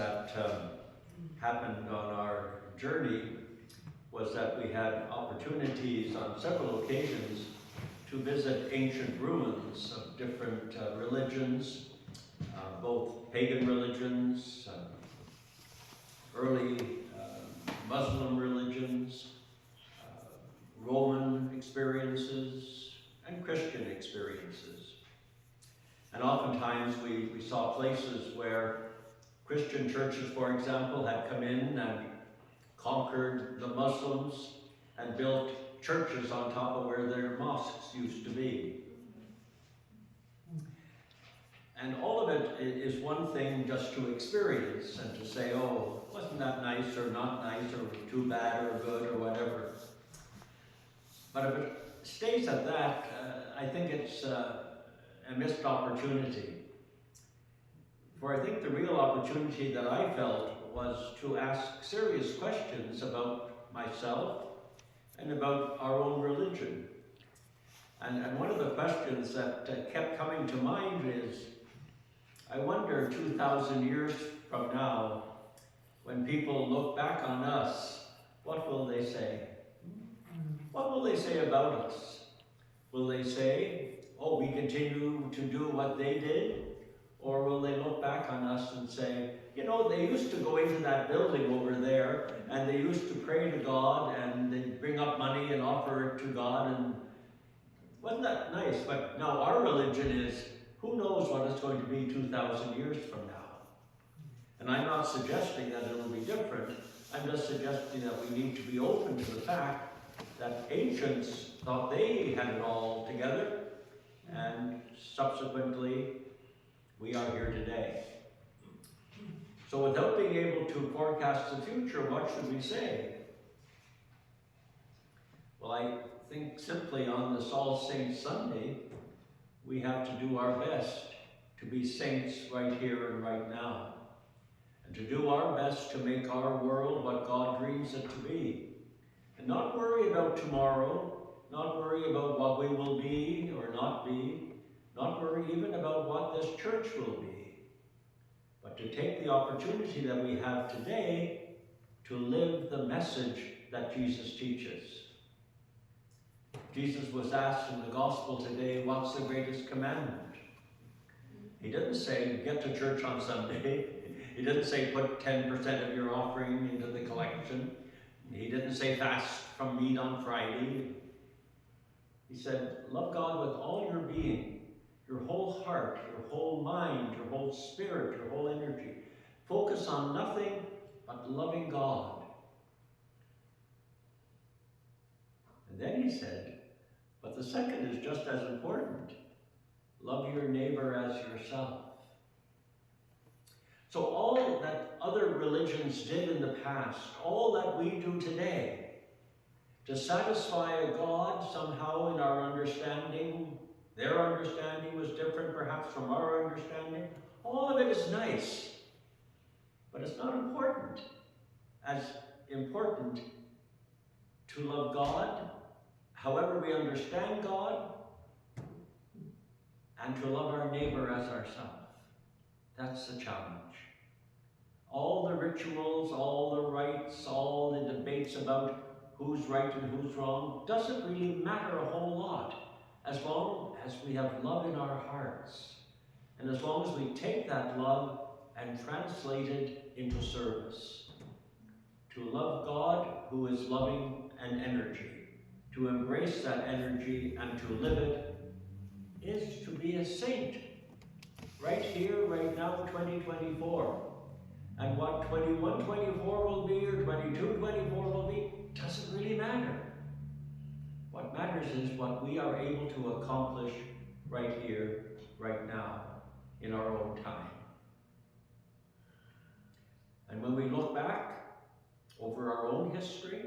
that happened on our journey was that we had opportunities on several occasions to visit ancient ruins of different religions, both pagan religions, early Muslim religions, Roman experiences, and Christian experiences. And oftentimes we saw places where Christian churches, for example, had come in and conquered the Muslims and built churches on top of where their mosques used to be. And all of it is one thing just to experience and to say, oh, wasn't that nice or not nice or too bad or good or whatever. But if it stays at that, I think it's a missed opportunity. For I think the real opportunity that I felt was to ask serious questions about myself and about our own religion. And one of the questions that kept coming to mind is, I wonder 2,000 years from now, when people look back on us, what will they say? What will they say about us? Will they say, oh, we continue to do what they did? Or will they look back on us and say, you know, they used to go into that building over there and they used to pray to God and they'd bring up money and offer it to God, and wasn't that nice? But now our religion is, who knows what it's going to be 2,000 years from now? And I'm not suggesting that it'll be different. I'm just suggesting that we need to be open to the fact that ancients thought they had it all together, and subsequently we are here today. So without being able to forecast the future, what should we say? Well, I think simply on this All Saints Sunday, we have to do our best to be saints right here and right now, and to do our best to make our world what God dreams it to be, and not worry about tomorrow, not worry about what we will be or not be, not worry even about what this church will be, but to take the opportunity that we have today to live the message that Jesus teaches. Jesus was asked in the gospel today, what's the greatest commandment? He didn't say, get to church on Sunday. He didn't say, put 10% of your offering into the collection. He didn't say, fast from meat on Friday. He said, love God with all your being, your whole heart, your whole mind, your whole spirit, your whole energy. Focus on nothing but loving God. And then he said, but the second is just as important. Love your neighbor as yourself. So all that other religions did in the past, all that we do today, to satisfy a God somehow in our understanding, their understanding was different perhaps from our understanding, all of it is nice, but it's not important. As important to love God, however we understand God, and to love our neighbor as ourselves. That's the challenge. All the rituals, all the rites, all the debates about who's right and who's wrong doesn't really matter a whole lot as long as we have love in our hearts, and as long as we take that love and translate it into service. To love God, who is loving and energy, to embrace that energy and to live it, is to be a saint. Right here, right now, 2024. And what 21-24 will be or 22-24 will be, doesn't really matter. What matters is what we are able to accomplish right here, right now, in our own time. And when we look back over our own history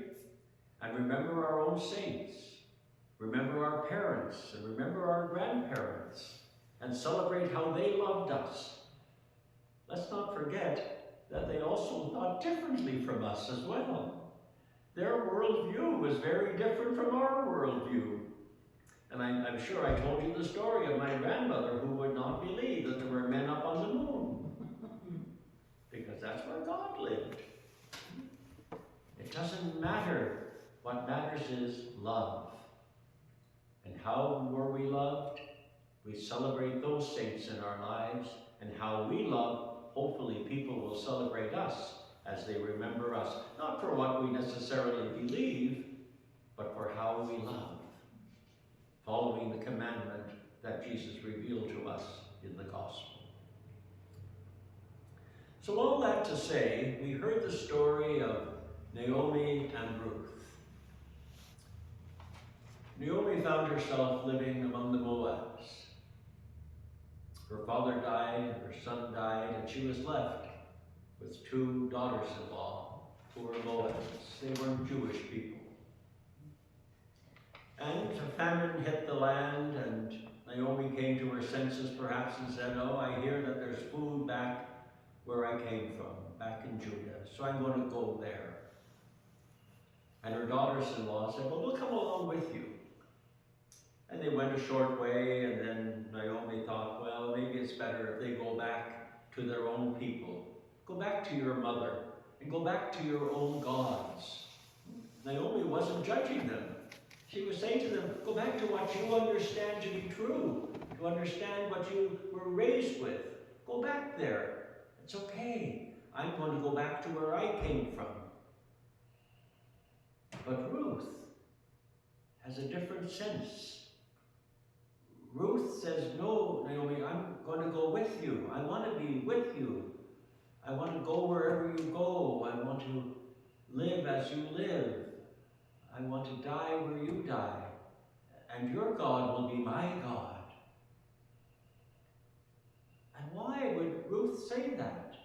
and remember our own saints, remember our parents and remember our grandparents, and celebrate how they loved us, let's not forget that they also thought differently from us as well. Their worldview was very different from our worldview. And I'm sure I told you the story of my grandmother who would not believe that there were men up on the moon. Because that's what God lived. It doesn't matter. What matters is love. And how were we loved? We celebrate those saints in our lives, and how we love, hopefully people will celebrate us as they remember us, not for what we necessarily believe, but for how we love, following the commandment that Jesus revealed to us in the gospel. So all that to say, we heard the story of Naomi and Ruth. Naomi found herself living among the Moabs. Her father died, her son died, and she was left with two daughters-in-law who were Moabites. They weren't Jewish people. And a famine hit the land, and Naomi came to her senses perhaps and said, oh, I hear that there's food back where I came from, back in Judah, so I'm going to go there. And her daughters-in-law said, well, we'll come along with you. And they went a short way, and then Naomi thought, well, maybe it's better if they go back to their own people. Go back to your mother, and go back to your own gods. Naomi wasn't judging them. She was saying to them, go back to what you understand to be true, to understand what you were raised with. Go back there. It's okay. I'm going to go back to where I came from. But Ruth has a different sense. Ruth says, no, Naomi, I'm going to go with you. I want to be with you. I want to go wherever you go. I want to live as you live. I want to die where you die. And your God will be my God. And why would Ruth say that?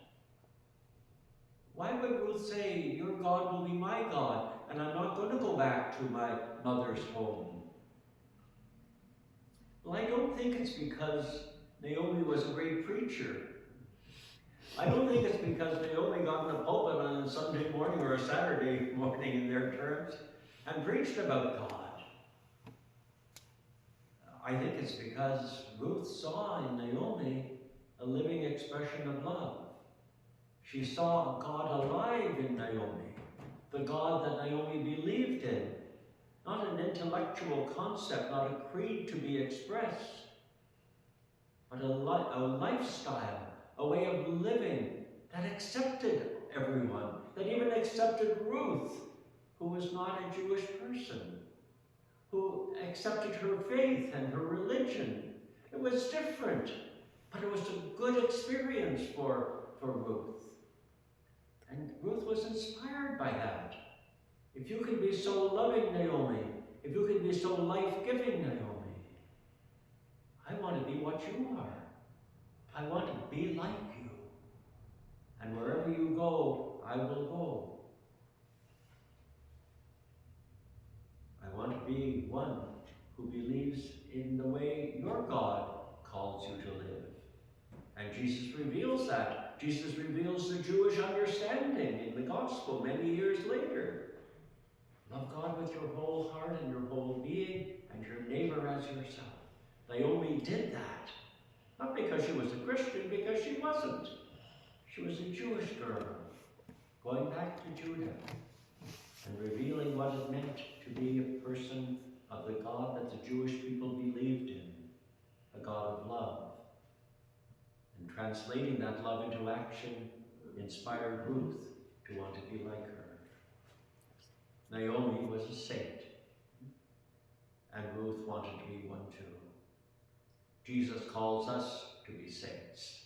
Why would Ruth say, your God will be my God, and I'm not going to go back to my mother's home? Well, I don't think it's because Naomi was a great preacher. I don't think it's because Naomi got in the pulpit on a Sunday morning or a Saturday morning in their terms and preached about God. I think it's because Ruth saw in Naomi a living expression of love. She saw God alive in Naomi, the God that Naomi believed in. Not an intellectual concept, not a creed to be expressed, but a lifestyle, a way of living that accepted everyone, that even accepted Ruth, who was not a Jewish person, who accepted her faith and her religion. It was different, but it was a good experience for Ruth. And Ruth was inspired by that. If you can be so loving, Naomi, if you can be so life-giving, Naomi, I want to be what you are. I want to be like you. And wherever you go, I will go. I want to be one who believes in the way your God calls you to live. And Jesus reveals that. Jesus reveals the Jewish understanding in the gospel many years later. Love God with your whole heart and your whole being, and your neighbor as yourself. Naomi did that. Not because she was a Christian, because she wasn't. She was a Jewish girl, going back to Judah, and revealing what it meant to be a person of the God that the Jewish people believed in, a God of love. And translating that love into action inspired Ruth to want to be like her. Naomi was a saint, and Ruth wanted to be one too. Jesus calls us to be saints.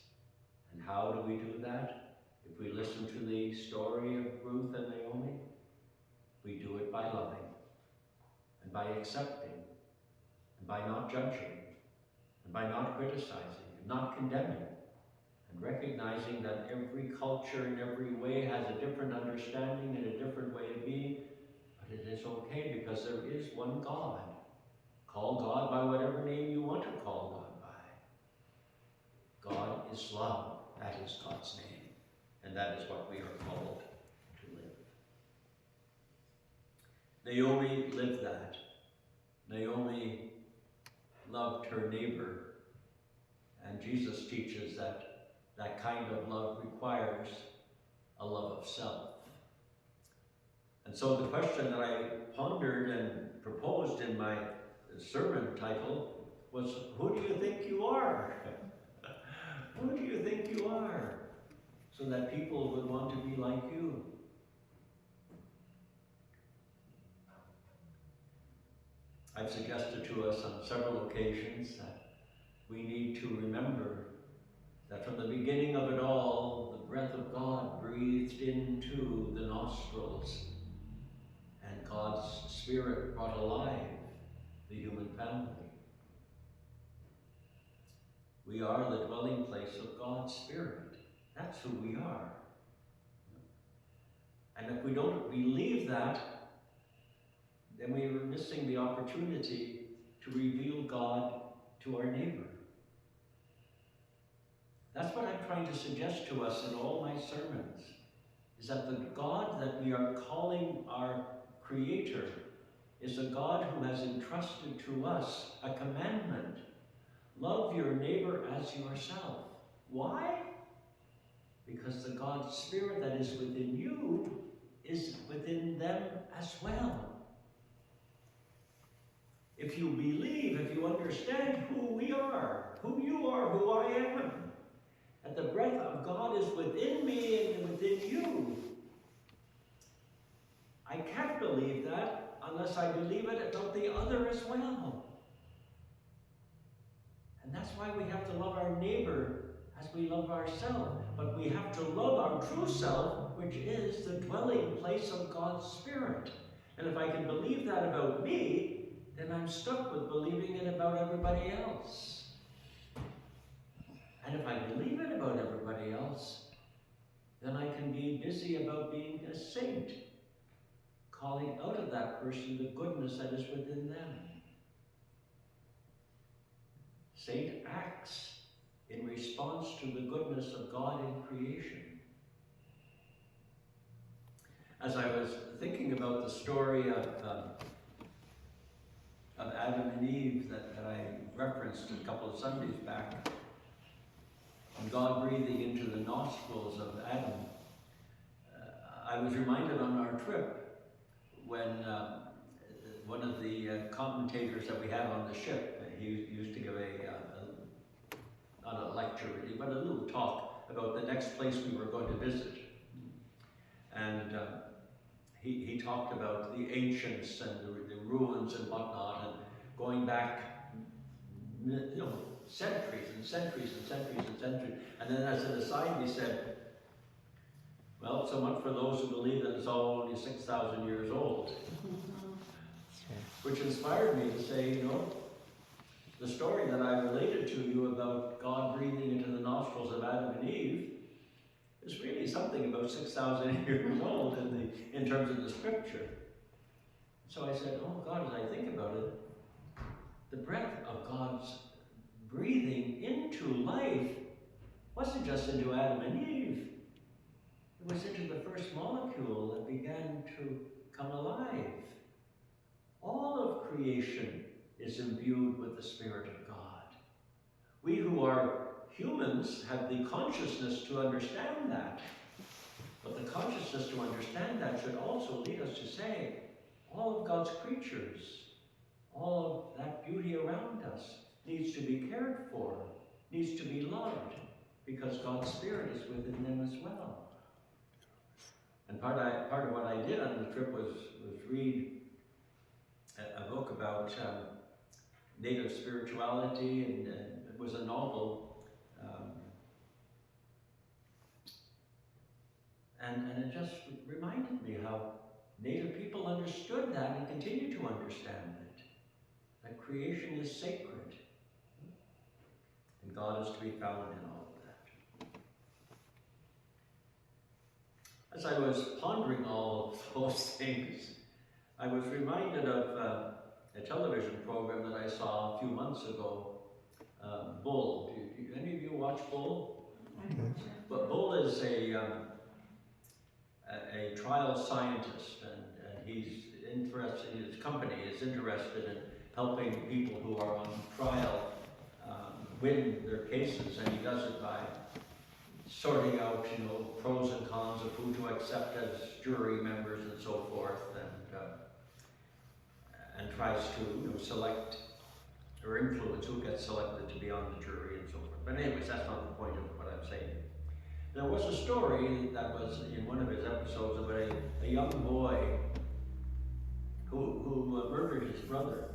And how do we do that? If we listen to the story of Ruth and Naomi, we do it by loving, and by accepting, and by not judging, and by not criticizing, and not condemning, and recognizing that every culture in every way has a different understanding and a different way of being. But it is okay, because there is one God. Call God by whatever name you want to call God by. God is love. That is God's name. And that is what we are called to live. Naomi lived that. Naomi loved her neighbor. And Jesus teaches that that kind of love requires a of self. And so the question that I pondered and proposed in my sermon title was, who do you think you are? Who do you think you are? So that people would want to be like you. I've suggested to us on several occasions that we need to remember that from the beginning of it all, the breath of God breathed into the nostrils, and God's Spirit brought alive the human family. We are the dwelling place of God's Spirit. That's who we are. And if we don't believe that, then we are missing the opportunity to reveal God to our neighbor. That's what I'm trying to suggest to us in all my sermons, is that the God that we are calling our Creator is a God who has entrusted to us a commandment. Love your neighbor as yourself. Why? Because the God's Spirit that is within you is within them as well. If you believe, if you understand who we are, who you are, who I am, and the breath of God is within me and within you, I can't believe that unless I believe it about the other as well. And that's why we have to love our neighbor as we love ourselves. But we have to love our true self, which is the dwelling place of God's Spirit. And if I can believe that about me, then I'm stuck with believing it about everybody else. And if I believe it about everybody else, then I can be busy about being a saint, calling out of that person the goodness that is within them. Saint acts in response to the goodness of God in creation. As I was thinking about the story of Adam and Eve that I referenced a couple of Sundays back, and God breathing into the nostrils of Adam, I was reminded on our trip when one of the commentators that we had on the ship, he used to give not a lecture really, but a little talk about the next place we were going to visit. And he talked about the ancients and the ruins and whatnot, and going back, centuries and centuries and centuries and centuries. And then as an aside, he said, well, so much for those who believe that it's all only 6,000 years old. Which inspired me to say, the story that I related to you about God breathing into the nostrils of Adam and Eve is really something about 6,000 years old in terms of the scripture. So I said, oh God, as I think about it, the breath of God's breathing into life wasn't just into Adam and Eve. It was into the first molecule that began to come alive. All of creation is imbued with the Spirit of God. We who are humans have the consciousness to understand that. But the consciousness to understand that should also lead us to say, all of God's creatures, all of that beauty around us needs to be cared for, needs to be loved, because God's Spirit is within them as well. And part of what I did on the trip was read a book about native spirituality, and it was a novel. And it just reminded me how native people understood that and continue to understand it. That creation is sacred. And God is to be found in all of that. As I was pondering all of those things, I was reminded of a television program that I saw a few months ago, Bull. Do any of you watch Bull? But Bull is a trial scientist, and he's interested, his company is interested in helping people who are on trial win their cases, and he does it by sorting out, pros and cons of who to accept as jury members and so forth, and tries to select or influence who gets selected to be on the jury and so forth. But anyways, that's not the point of what I'm saying. There was a story that was in one of his episodes about a young boy who murdered his brother,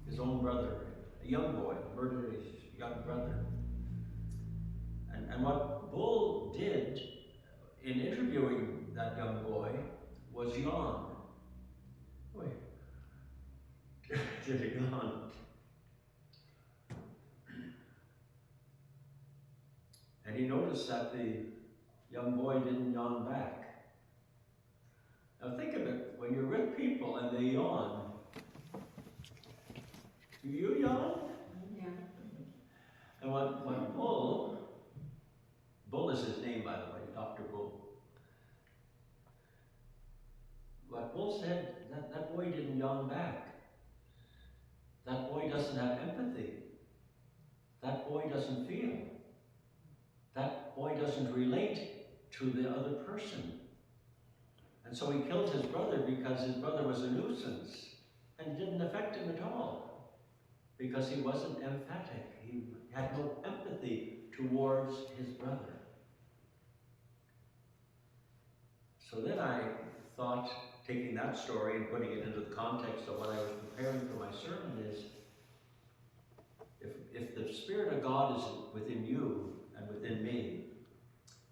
his own brother. A young boy murdered his young brother. And what Bull did in interviewing that young boy was yawn. Wait, did he yawn? And he noticed that the young boy didn't yawn back. Now think of it, when you're with people and they yawn, do you yawn? Yeah. And what Bull is his name, by the way, Dr. Bull. What Bull said, that boy didn't yawn back. That boy doesn't have empathy. That boy doesn't feel. That boy doesn't relate to the other person. And so he killed his brother because his brother was a nuisance and didn't affect him at all because he wasn't emphatic. He had no empathy towards his brother. So then I thought, taking that story and putting it into the context of what I was preparing for my sermon is, if the Spirit of God is within you and within me,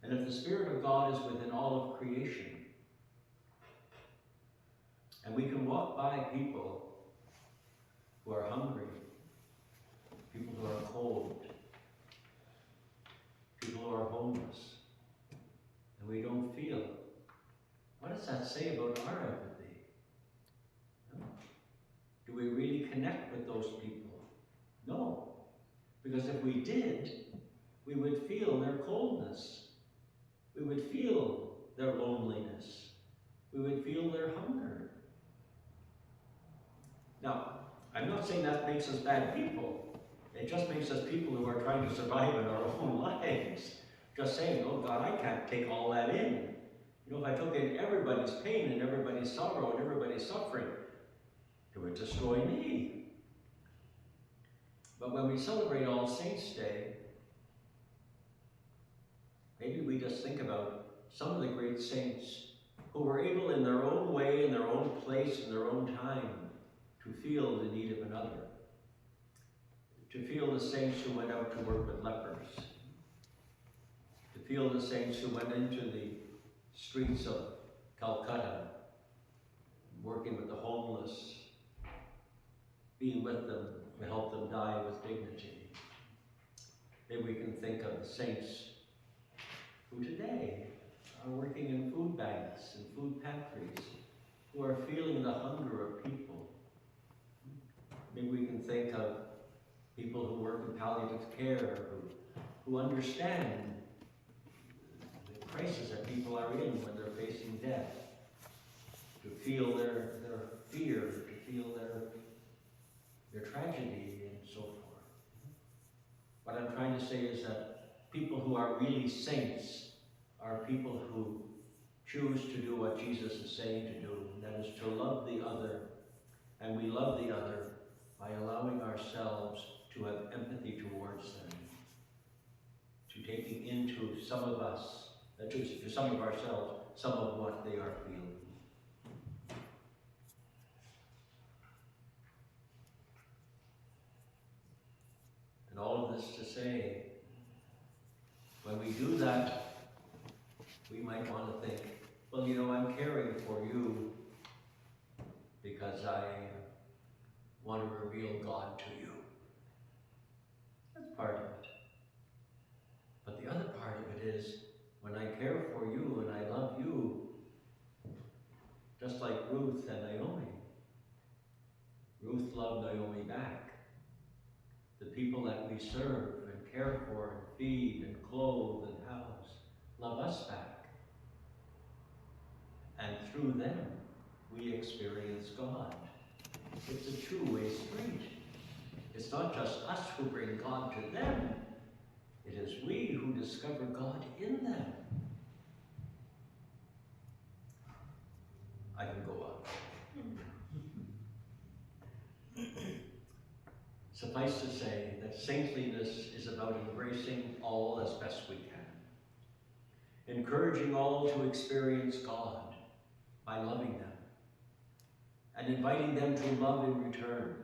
and if the Spirit of God is within all of creation, and we can walk by people who are hungry, people who are cold, people who are homeless, and we don't feel, what does that say about our empathy? No. Do we really connect with those people? No. Because if we did, we would feel their coldness. We would feel their loneliness. We would feel their hunger. Now, I'm not saying that makes us bad people. It just makes us people who are trying to survive in our own lives. Just saying, oh God, I can't take all that in. You know, if I took in everybody's pain and everybody's sorrow and everybody's suffering, it would destroy me. But when we celebrate All Saints' Day, maybe we just think about some of the great saints who were able in their own way, in their own place, in their own time, to feel the need of another. To feel the saints who went out to work with lepers. To feel the saints who went into the streets of Calcutta, working with the homeless, being with them to help them die with dignity. Maybe we can think of the saints who today are working in food banks and food pantries, who are feeling the hunger of people. Maybe we can think of people who work in palliative care, who understand the crisis that people are in when they're facing death, to feel their fear, to feel their tragedy and so forth. What I'm trying to say is that people who are really saints are people who choose to do what Jesus is saying to do, and that is to love the other. And we love the other by allowing ourselves to have empathy towards them, to taking into some of us, to some of ourselves, some of what they are feeling. And all of this to say, when we do that, we might want to think, well, you know, I'm caring for you because I want to reveal God to you. That's part of it. But the other part of it is, when I care for you and I love you, just like Ruth and Naomi. Ruth loved Naomi back. The people that we serve and care for and feed and clothe and house love us back. And through them, we experience God. It's a two-way street. It's not just us who bring God to them. It is we who discover God in them. Suffice to say that saintliness is about embracing all as best we can, encouraging all to experience God by loving them, and inviting them to love in return,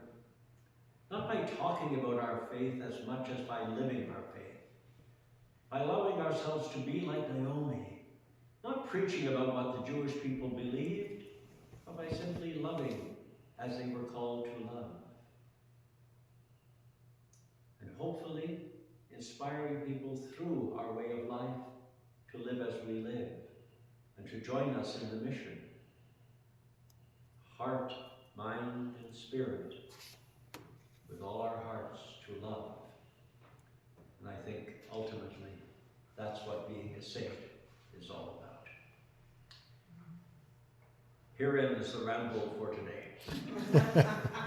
not by talking about our faith as much as by living our faith, by allowing ourselves to be like Naomi, not preaching about what the Jewish people believed, but by simply loving as they were called to love. And hopefully inspiring people through our way of life to live as we live and to join us in the mission. Heart, mind, and spirit, with all our hearts to love. And I think ultimately that's what being a saint is all about. Here ends the ramble for today.